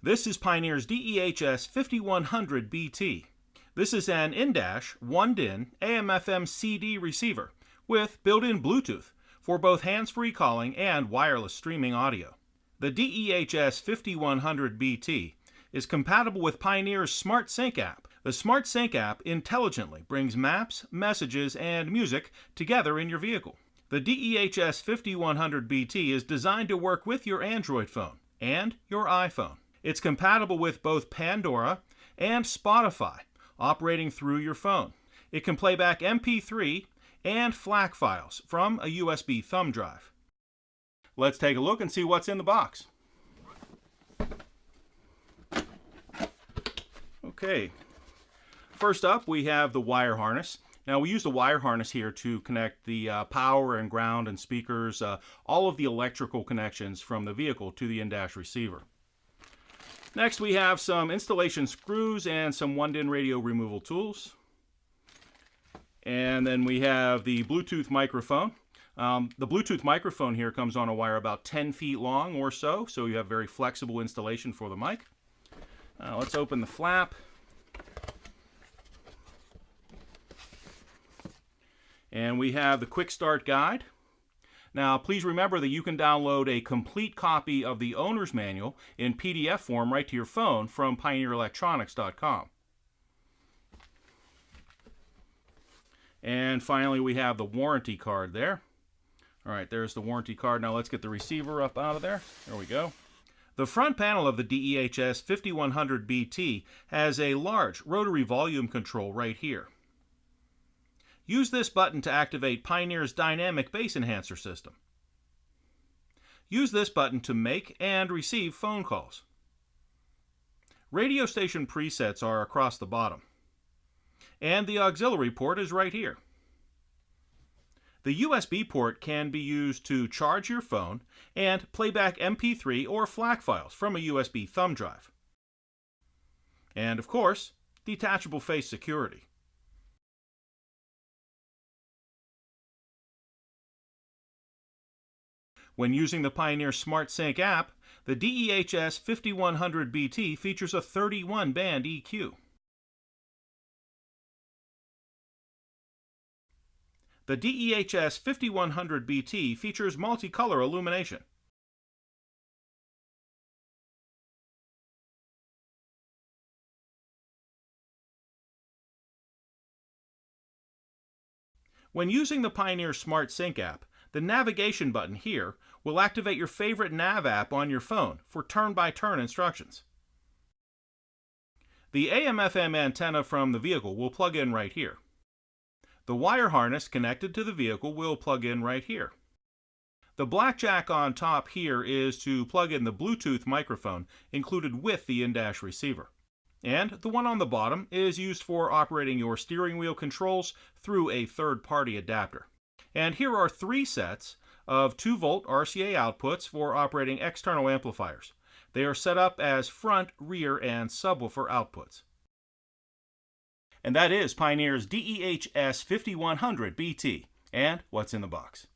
This is Pioneer's DEH-S5100BT. This is an in-dash, 1-DIN, AM/FM CD receiver with built-in Bluetooth for both hands-free calling and wireless streaming audio. The DEH-S5100BT is compatible with Pioneer's Smart Sync app. The Smart Sync app intelligently brings maps, messages, and music together in your vehicle. The DEH-S5100BT is designed to work with your Android phone and your iPhone. It's compatible with both Pandora and Spotify, operating through your phone. It can play back MP3 and FLAC files from a USB thumb drive. Let's take a look and see what's in the box. Okay, first up we have the wire harness. Now we use the wire harness here to connect the power and ground and speakers, all of the electrical connections from the vehicle to the in-dash receiver. Next we have some installation screws and some 1-DIN radio removal tools. And then we have the Bluetooth microphone. The Bluetooth microphone here comes on a wire about 10 feet long or so you have very flexible installation for the mic. Let's open the flap. And we have the quick start guide. Now please remember that you can download a complete copy of the owner's manual in PDF form right to your phone from pioneerelectronics.com. And finally we have the warranty card there. Alright, there's the warranty card. Now let's get the receiver up out of there. There we go. The front panel of the DEH-S5100BT has a large rotary volume control right here. Use this button to activate Pioneer's dynamic bass enhancer system. Use this button to make and receive phone calls. Radio station presets are across the bottom. And the auxiliary port is right here. The USB port can be used to charge your phone and play back MP3 or FLAC files from a USB thumb drive. And of course, detachable face security. When using the Pioneer Smart Sync app, the DEH-S5100BT features a 31-band EQ. The DEH-S5100BT features multicolor illumination. When using the Pioneer Smart Sync app, the navigation button here will activate your favorite nav app on your phone for turn-by-turn instructions. The AM/FM antenna from the vehicle will plug in right here. The wire harness connected to the vehicle will plug in right here. The black jack on top here is to plug in the Bluetooth microphone included with the in-dash receiver. And the one on the bottom is used for operating your steering wheel controls through a third-party adapter. And here are 3 sets of 2-volt RCA outputs for operating external amplifiers. They are set up as front, rear, and subwoofer outputs. And that is Pioneer's DEH-S5100BT and what's in the box.